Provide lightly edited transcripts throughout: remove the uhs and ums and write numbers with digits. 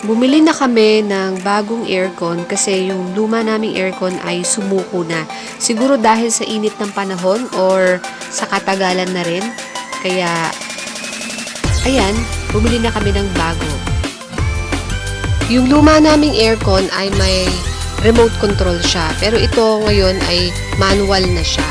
Bumili na kami ng bagong aircon kasi yung luma naming aircon ay sumuko na. Siguro dahil sa init ng panahon or sa katagalan na rin. Kaya, ayan, bumili na kami ng bago. Yung luma naming aircon ay may remote control siya. Pero ito ngayon ay manual na siya.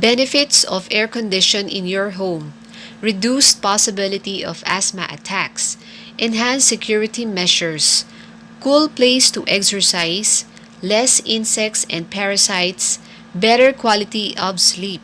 Benefits of air condition in your home: reduced possibility of asthma attacks, enhanced security measures, cool place to exercise, less insects and parasites, better quality of sleep.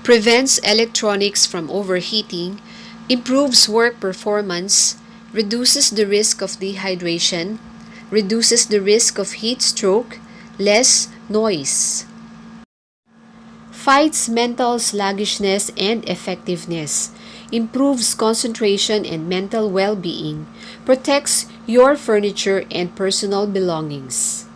Prevents electronics from overheating, improves work performance, reduces the risk of dehydration, reduces the risk of heat stroke, less noise. Fights mental sluggishness and effectiveness, improves concentration and mental well-being, protects your furniture and personal belongings.